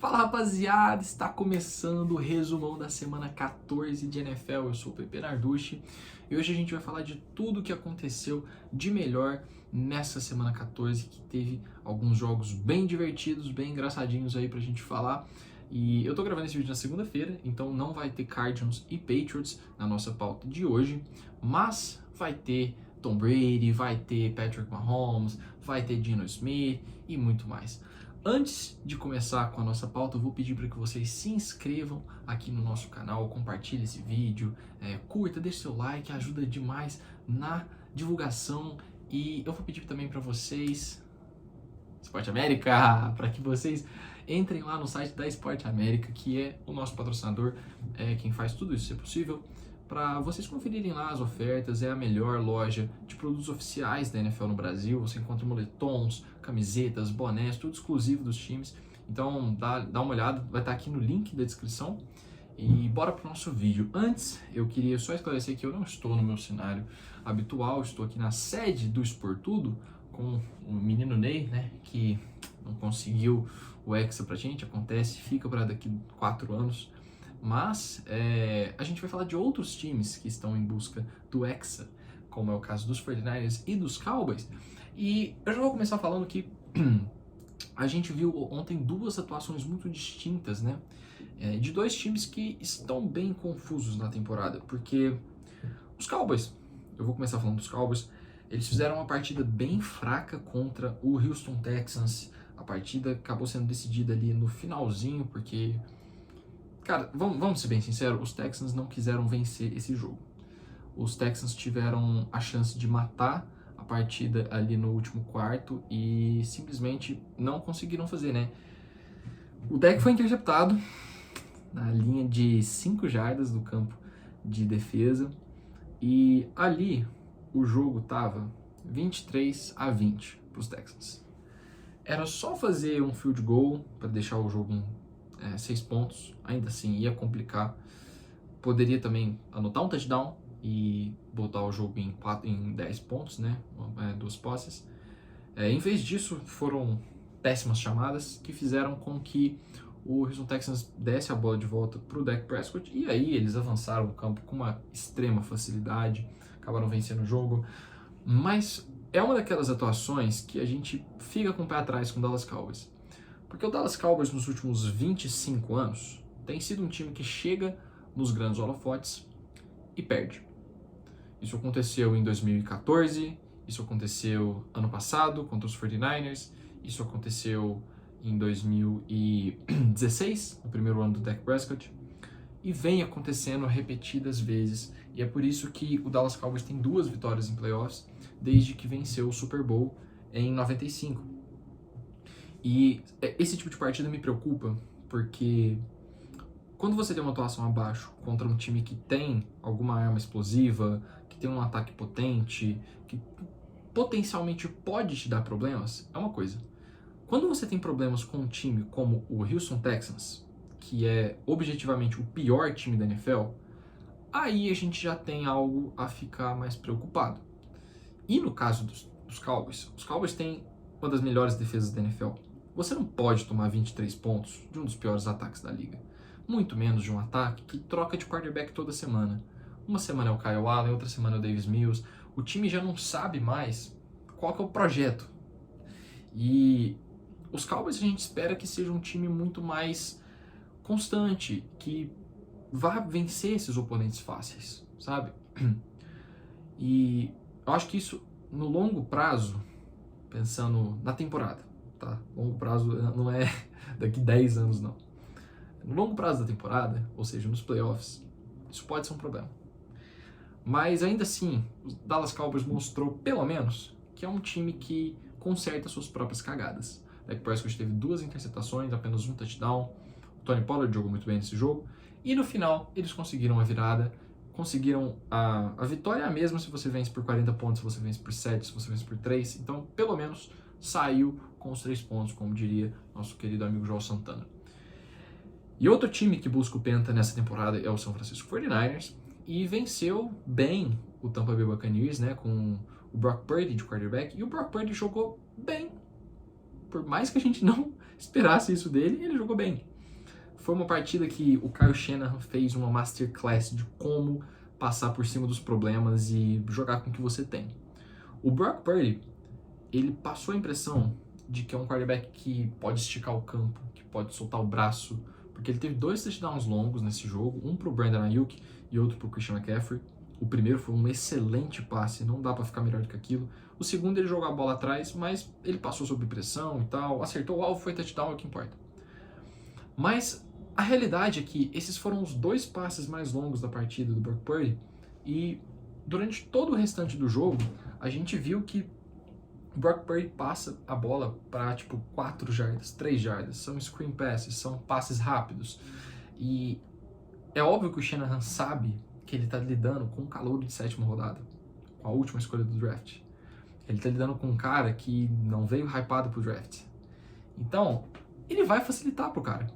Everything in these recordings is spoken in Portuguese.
Fala rapaziada, está começando o resumão da semana 14 de NFL. Eu sou o Pepe Narducci e hoje a gente vai falar de tudo o que aconteceu de melhor nessa semana 14, que teve alguns jogos bem divertidos, bem engraçadinhos aí pra gente falar. E eu tô gravando esse vídeo na segunda-feira, então não vai ter Cardinals e Patriots na nossa pauta de hoje, mas vai ter Tom Brady, vai ter Patrick Mahomes, vai ter Geno Smith e muito mais. Antes de começar com a nossa pauta, eu vou pedir para que vocês se inscrevam aqui no nosso canal, compartilhem esse vídeo, curta, deixe seu like, ajuda demais na divulgação. E eu vou pedir também para vocês, Esporte América, para que vocês entrem lá no site da Esporte América, que é o nosso patrocinador, quem faz tudo isso ser possível, para vocês conferirem lá as ofertas. É a melhor loja de produtos oficiais da NFL no Brasil. Você encontra moletons, camisetas, bonés, tudo exclusivo dos times. Então dá uma olhada, vai estar aqui no link da descrição. E bora pro nosso vídeo. Antes, eu queria só esclarecer que eu não estou no meu cenário habitual, estou aqui na sede do Esportudo com o menino Ney, né, que não conseguiu o Hexa pra gente, acontece, fica para daqui 4 anos. Mas a gente vai falar de outros times que estão em busca do Hexa, como é o caso dos 49ers e dos Cowboys. E eu já vou começar falando que a gente viu ontem duas atuações muito distintas, né? De dois times que estão bem confusos na temporada, porque os Cowboys, eu vou começar falando dos Cowboys, eles fizeram uma partida bem fraca contra o Houston Texans. A partida acabou sendo decidida ali no finalzinho, porque... Cara, vamos ser bem sinceros, os Texans não quiseram vencer esse jogo. Os Texans tiveram a chance de matar a partida ali no último quarto e simplesmente não conseguiram fazer, né? O deck foi interceptado na linha de 5 jardas do campo de defesa e ali o jogo tava 23-20 para os Texans. Era só fazer um field goal para deixar o jogo em 6 pontos, ainda assim ia complicar. Poderia também anotar um touchdown e botar o jogo em 10 pontos, né? 2 posses. Em vez disso, foram péssimas chamadas que fizeram com que o Houston Texans desse a bola de volta para o Dak Prescott, e aí eles avançaram o campo com uma extrema facilidade, acabaram vencendo o jogo. Mas é uma daquelas atuações que a gente fica com o pé atrás com o Dallas Cowboys. Porque o Dallas Cowboys nos últimos 25 anos tem sido um time que chega nos grandes holofotes e perde. Isso aconteceu em 2014, isso aconteceu ano passado contra os 49ers, isso aconteceu em 2016, no primeiro ano do Dak Prescott, e vem acontecendo repetidas vezes. E é por isso que o Dallas Cowboys tem 2 vitórias em playoffs desde que venceu o Super Bowl em 95. E esse tipo de partida me preocupa, porque quando você tem uma atuação abaixo contra um time que tem alguma arma explosiva, que tem um ataque potente, que potencialmente pode te dar problemas, é uma coisa. Quando você tem problemas com um time como o Houston Texans, que é objetivamente o pior time da NFL, aí a gente já tem algo a ficar mais preocupado. E no caso dos Cowboys, os Cowboys têm uma das melhores defesas da NFL. Você não pode tomar 23 pontos de um dos piores ataques da liga. Muito menos de um ataque que troca de quarterback toda semana. Uma semana é o Kyle Allen, outra semana é o Davis Mills. O time já não sabe mais qual que é o projeto. E os Cowboys a gente espera que seja um time muito mais constante, que vá vencer esses oponentes fáceis, sabe? E eu acho que isso, no longo prazo, pensando na temporada, tá? Longo prazo não é daqui 10 anos, não. No longo prazo da temporada, ou seja, nos playoffs, isso pode ser um problema. Mas ainda assim, o Dallas Cowboys mostrou, pelo menos, que é um time que conserta suas próprias cagadas. O Dak Prescott teve 2 interceptações, apenas um touchdown. O Tony Pollard jogou muito bem nesse jogo. E no final, eles conseguiram a virada. Conseguiram a vitória é a mesma se você vence por 40 pontos, se você vence por 7, se você vence por 3. Então, pelo menos, saiu com os 3 pontos, como diria nosso querido amigo João Santana. E outro time que busca o Penta nessa temporada é o San Francisco 49ers, e venceu bem o Tampa Bay Buccaneers, né, com o Brock Purdy de quarterback, e o Brock Purdy jogou bem. Por mais que a gente não esperasse isso dele, ele jogou bem. Foi uma partida que o Kyle Shanahan fez uma masterclass de como passar por cima dos problemas e jogar com o que você tem. O Brock Purdy, ele passou a impressão de que é um quarterback que pode esticar o campo, que pode soltar o braço, porque ele teve 2 touchdowns longos nesse jogo, um pro Brandon Ayuk e outro pro Christian McCaffrey. O primeiro foi um excelente passe, não dá para ficar melhor do que aquilo. O segundo ele jogou a bola atrás, mas ele passou sob pressão e tal, acertou o alvo, foi touchdown, é o que importa. Mas a realidade é que esses foram os 2 passes mais longos da partida do Brock Purdy, e durante todo o restante do jogo, a gente viu que o Brock Purdy passa a bola para tipo 4 jardas, 3 jardas, são screen passes, são passes rápidos. E é óbvio que o Shanahan sabe que ele está lidando com um calouro de 7ª rodada, com a última escolha do draft. Ele está lidando com um cara que não veio hypado pro draft. Então, ele vai facilitar pro cara.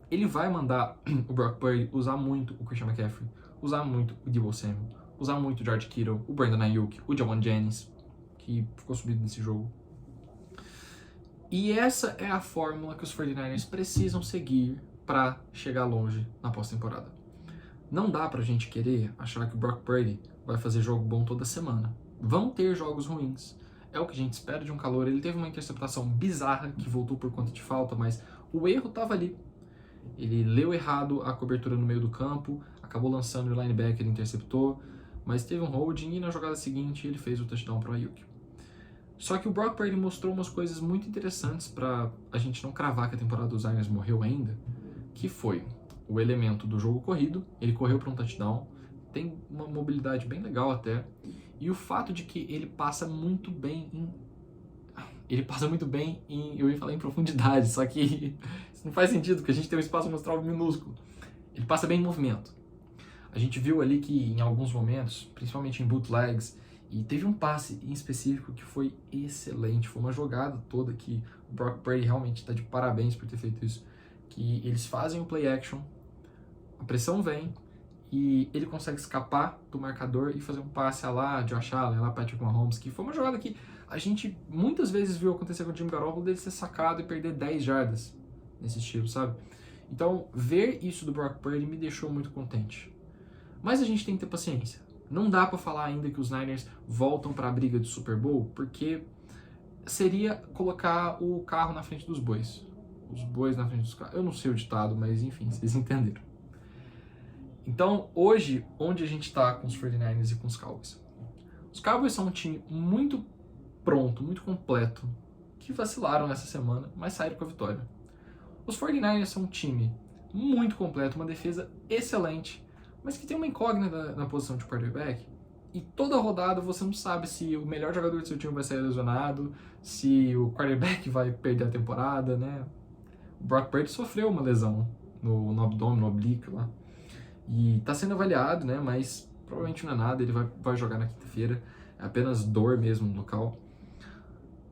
Ele vai mandar o Brock Purdy usar muito o Christian McCaffrey, usar muito o Deebo Samuel, usar muito o George Kittle, o Brandon Ayuk, o Jawan Jennings, que ficou subido nesse jogo. E essa é a fórmula que os 49ers precisam seguir para chegar longe na pós-temporada. Não dá pra gente querer achar que o Brock Purdy vai fazer jogo bom toda semana. Vão ter jogos ruins. É o que a gente espera de um calouro. Ele teve uma interceptação bizarra que voltou por conta de falta, mas o erro estava ali. Ele leu errado a cobertura no meio do campo, acabou lançando o linebacker, ele interceptou, mas teve um holding e na jogada seguinte ele fez o touchdown pro Ayuk. Só que o Brock Purdy mostrou umas coisas muito interessantes para a gente não cravar que a temporada dos Niners morreu ainda, que foi o elemento do jogo corrido, ele correu para um touchdown, tem uma mobilidade bem legal até, e o fato de que ele passa muito bem eu ia falar em profundidade, só que isso não faz sentido, porque a gente tem um espaço amostral minúsculo. Ele passa bem em movimento. A gente viu ali que em alguns momentos, principalmente em bootlegs, e teve um passe em específico que foi excelente, foi uma jogada toda que o Brock Purdy realmente está de parabéns por ter feito isso, que eles fazem o play action, a pressão vem, e ele consegue escapar do marcador e fazer um passe lá Josh Allen, lá Patrick Mahomes, que foi uma jogada que a gente muitas vezes viu acontecer com o Jimmy Garoppolo, dele ser sacado e perder 10 jardas nesse estilo, sabe? Então, ver isso do Brock Purdy me deixou muito contente. Mas a gente tem que ter paciência. Não dá pra falar ainda que os Niners voltam pra briga de Super Bowl, porque seria colocar o carro na frente dos bois. Os bois na frente dos carros. Eu não sei o ditado, mas enfim, vocês entenderam. Então, hoje, onde a gente tá com os 49ers e com os Cowboys? Os Cowboys são um time muito pronto, muito completo, que vacilaram nessa semana, mas saíram com a vitória. Os 49ers são um time muito completo, uma defesa excelente, mas que tem uma incógnita na posição de quarterback, e toda rodada você não sabe se o melhor jogador do seu time vai sair lesionado, se o quarterback vai perder a temporada, né? O Brock Purdy sofreu uma lesão no abdômen, no oblíquo lá, e tá sendo avaliado, né? Mas provavelmente não é nada, ele vai jogar na quinta-feira, é apenas dor mesmo no local.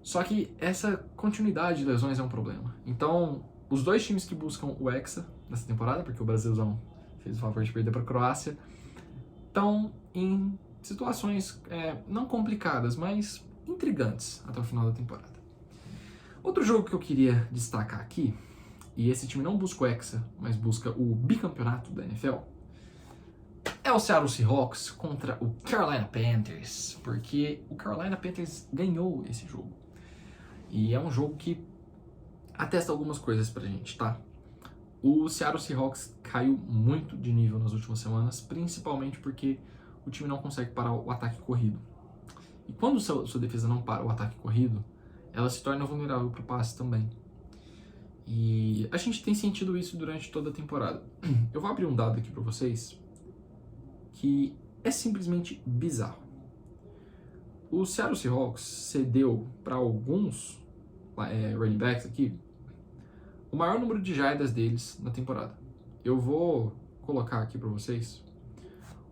Só que essa continuidade de lesões é um problema. Então, os 2 times que buscam o Hexa nessa temporada, porque o Brasilzão fez o favor de perder para a Croácia, estão em situações não complicadas, mas intrigantes até o final da temporada. Outro jogo que eu queria destacar aqui, e esse time não busca o Hexa, mas busca o bicampeonato da NFL, é o Seattle Seahawks contra o Carolina Panthers, porque o Carolina Panthers ganhou esse jogo. E é um jogo que atesta algumas coisas pra gente, tá? O Seattle Seahawks caiu muito de nível nas últimas semanas, principalmente porque o time não consegue parar o ataque corrido. E quando sua defesa não para o ataque corrido, ela se torna vulnerável para o passe também. E a gente tem sentido isso durante toda a temporada. Eu vou abrir um dado aqui para vocês que é simplesmente bizarro. O Seattle Seahawks cedeu para alguns running backs aqui o maior número de jardas deles na temporada. Eu vou colocar aqui para vocês.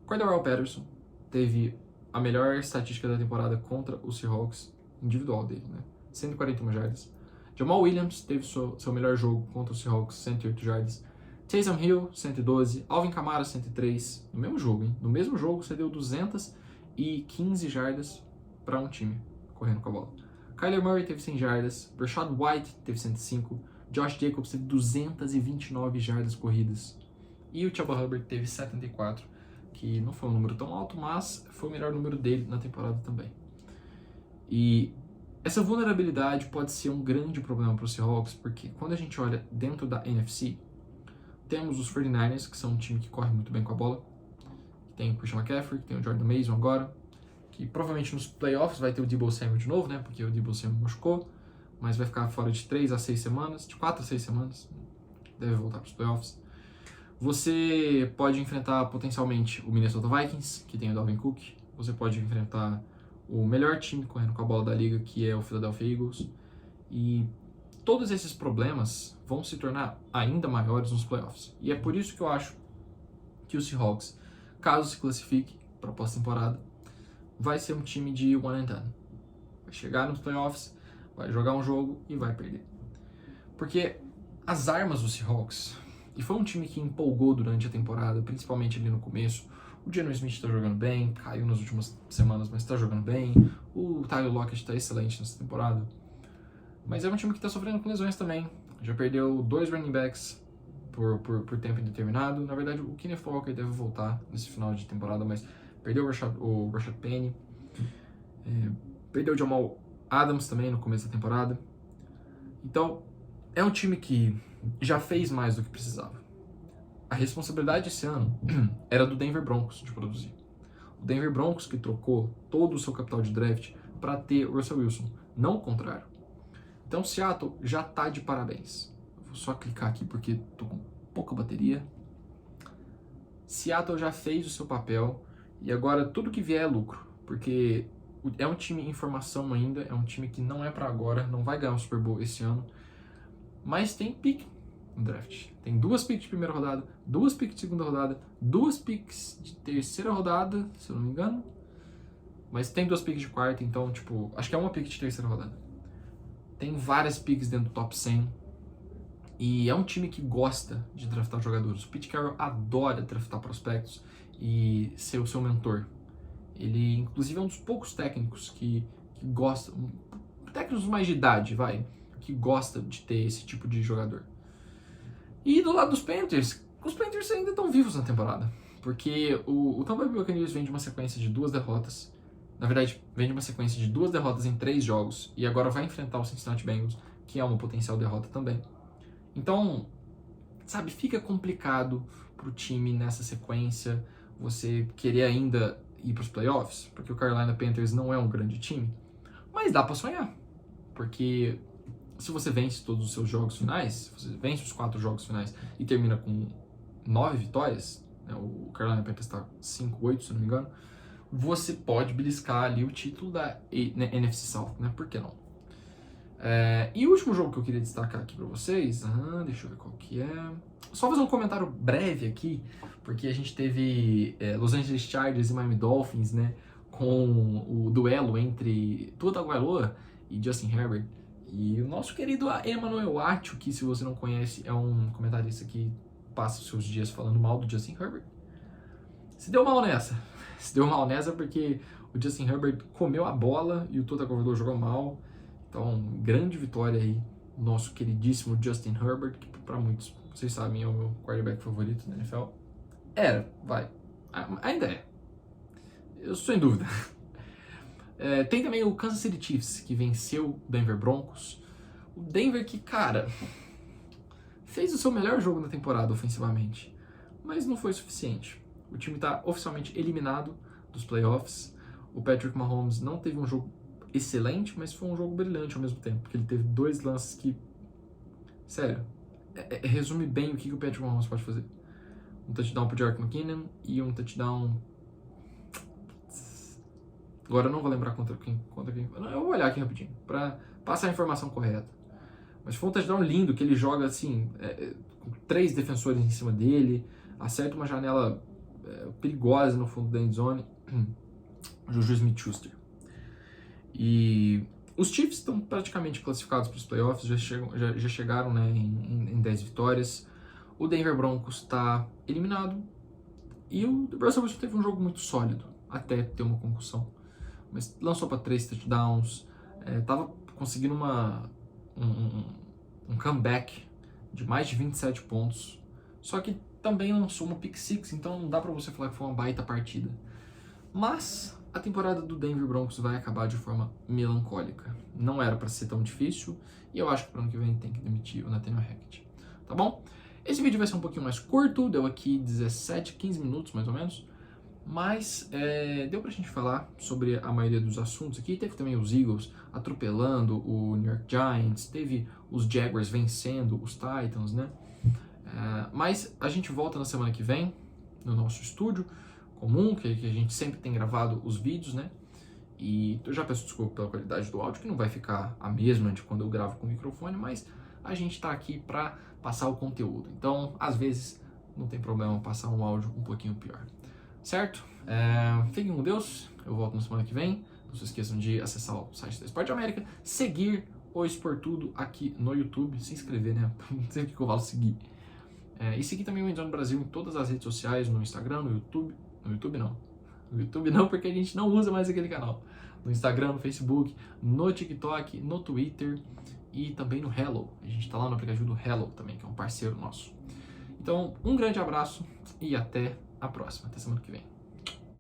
O Cordarrelle Patterson teve a melhor estatística da temporada contra o Seahawks individual dele, né? 141 jardas. Jamal Williams teve seu melhor jogo contra o Seahawks, 108 jardas. Taysom Hill, 112. Alvin Kamara, 103. No mesmo jogo, hein? No mesmo jogo, você deu 215 jardas para um time correndo com a bola. Kyler Murray teve 100 jardas. Rashad White teve 105. Josh Jacobs teve 229 jardas corridas. E o Chuba Hubbard teve 74, que não foi um número tão alto, mas foi o melhor número dele na temporada também. E essa vulnerabilidade pode ser um grande problema para os Seahawks, porque quando a gente olha dentro da NFC, temos os 49ers, que são um time que corre muito bem com a bola, que tem o Christian McCaffrey, que tem o Jordan Mason agora, que provavelmente nos playoffs vai ter o Deebo Samuel de novo, né, porque o Deebo Samuel machucou, mas vai ficar fora de 3 a 6 semanas, de 4 a 6 semanas, deve voltar para os playoffs. Você pode enfrentar potencialmente o Minnesota Vikings, que tem o Dalvin Cook. Você pode enfrentar o melhor time correndo com a bola da liga, que é o Philadelphia Eagles. E todos esses problemas vão se tornar ainda maiores nos playoffs. E é por isso que eu acho que o Seahawks, caso se classifique para a pós-temporada, vai ser um time de one and done. Vai chegar nos playoffs, vai jogar um jogo e vai perder. Porque as armas do Seahawks, e foi um time que empolgou durante a temporada, principalmente ali no começo. O Geno Smith está jogando bem, caiu nas últimas semanas, mas está jogando bem. O Tyler Lockett está excelente nessa temporada. Mas é um time que está sofrendo com lesões também. Já perdeu 2 running backs por tempo indeterminado. Na verdade, o Kenneth Walker deve voltar nesse final de temporada, mas perdeu o Rashad Penny. Perdeu o Jamal Adams também no começo da temporada. Então, é um time que já fez mais do que precisava. A responsabilidade esse ano era do Denver Broncos de produzir. O Denver Broncos que trocou todo o seu capital de draft para ter o Russell Wilson, não o contrário. Então Seattle já tá de parabéns. Vou só clicar aqui porque tô com pouca bateria. Seattle já fez o seu papel e agora tudo que vier é lucro, porque é um time em formação ainda, é um time que não é para agora, não vai ganhar o Super Bowl esse ano, mas tem pick no draft. Tem 2 picks de primeira rodada, 2 picks de segunda rodada, 2 picks de terceira rodada, se eu não me engano. Mas tem 2 picks de quarta, então, tipo, acho que é uma pick de terceira rodada. Tem várias picks dentro do top 100. E é um time que gosta de draftar jogadores. O Pete Carroll adora draftar prospectos e ser o seu mentor. Ele, inclusive, é um dos poucos técnicos que gosta, técnicos mais de idade, que gosta de ter esse tipo de jogador. E do lado dos Panthers, os Panthers ainda estão vivos na temporada, porque o Tampa Bay Buccaneers vem de uma sequência de 2 derrotas, na verdade, vem de uma sequência de 2 derrotas em 3 jogos, e agora vai enfrentar o Cincinnati Bengals, que é uma potencial derrota também. Então, sabe, fica complicado pro time nessa sequência, você querer ainda ir pros playoffs, porque o Carolina Panthers não é um grande time, mas dá pra sonhar, porque se você vence todos os seus jogos finais, se você vence os 4 jogos finais e termina com 9 vitórias, né, o Carolina Panthers está 5-8, se não me engano, você pode beliscar ali o título da NFC South, né? Por que não? E o último jogo que eu queria destacar aqui para vocês, deixa eu ver qual que é. Só fazer um comentário breve aqui, porque a gente teve Los Angeles Chargers e Miami Dolphins, né? Com o duelo entre Tua Tagovailoa e Justin Herbert. E o nosso querido Emmanuel Acho, que se você não conhece, é um comentarista que passa os seus dias falando mal do Justin Herbert. Se deu mal nessa. Se deu mal nessa porque o Justin Herbert comeu a bola e o Tua Tagovailoa jogou mal. Então, grande vitória aí, nosso queridíssimo Justin Herbert, que para muitos, vocês sabem, é o meu quarterback favorito da NFL. Ainda é. Eu estou em dúvida. Tem também o Kansas City Chiefs, que venceu o Denver Broncos. O Denver que, cara, fez o seu melhor jogo na temporada ofensivamente, mas não foi suficiente. O time está oficialmente eliminado dos playoffs. O Patrick Mahomes não teve um jogo excelente, mas foi um jogo brilhante ao mesmo tempo, porque ele teve 2 lances que, sério, resume bem o que o Patrick Mahomes pode fazer. Um touchdown pro Jerick McKinnon e um touchdown... Agora eu não vou lembrar contra quem. Eu vou olhar aqui rapidinho, pra passar a informação correta. Mas foi um touchdown lindo, que ele joga assim, com 3 defensores em cima dele, acerta uma janela perigosa no fundo da endzone. Juju Smith-Schuster. E os Chiefs estão praticamente classificados para os playoffs, já chegaram, né, em 10 vitórias. O Denver Broncos está eliminado. E o Russell Wilson teve um jogo muito sólido, até ter uma concussão. Mas lançou para 3 touchdowns, tava conseguindo um comeback de mais de 27 pontos, só que também lançou uma pick six, então não dá para você falar que foi uma baita partida. Mas a temporada do Denver Broncos vai acabar de forma melancólica. Não era para ser tão difícil e eu acho que para ano que vem tem que demitir o Nathaniel Hackett, tá bom? Esse vídeo vai ser um pouquinho mais curto, deu aqui 17, 15 minutos mais ou menos, mas deu pra gente falar sobre a maioria dos assuntos aqui. Teve também os Eagles atropelando o New York Giants, teve os Jaguars vencendo os Titans, né? Mas a gente volta na semana que vem no nosso estúdio comum, que a gente sempre tem gravado os vídeos, né? E eu já peço desculpa pela qualidade do áudio, que não vai ficar a mesma de quando eu gravo com o microfone, mas a gente tá aqui para passar o conteúdo. Então, às vezes, não tem problema passar um áudio um pouquinho pior. Certo? Fiquem com Deus. Eu volto na semana que vem. Não se esqueçam de acessar o site da Esporte América, seguir o Esportudo aqui no YouTube, se inscrever, né? Não sei o que eu falo seguir. E seguir também o Endzone Brasil em todas as redes sociais, no Instagram, no YouTube. No YouTube não. No YouTube não, porque a gente não usa mais aquele canal. No Instagram, no Facebook, no TikTok, no Twitter e também no Hello. A gente está lá no aplicativo do Hello também, que é um parceiro nosso. Então, um grande abraço e até a próxima. Até semana que vem.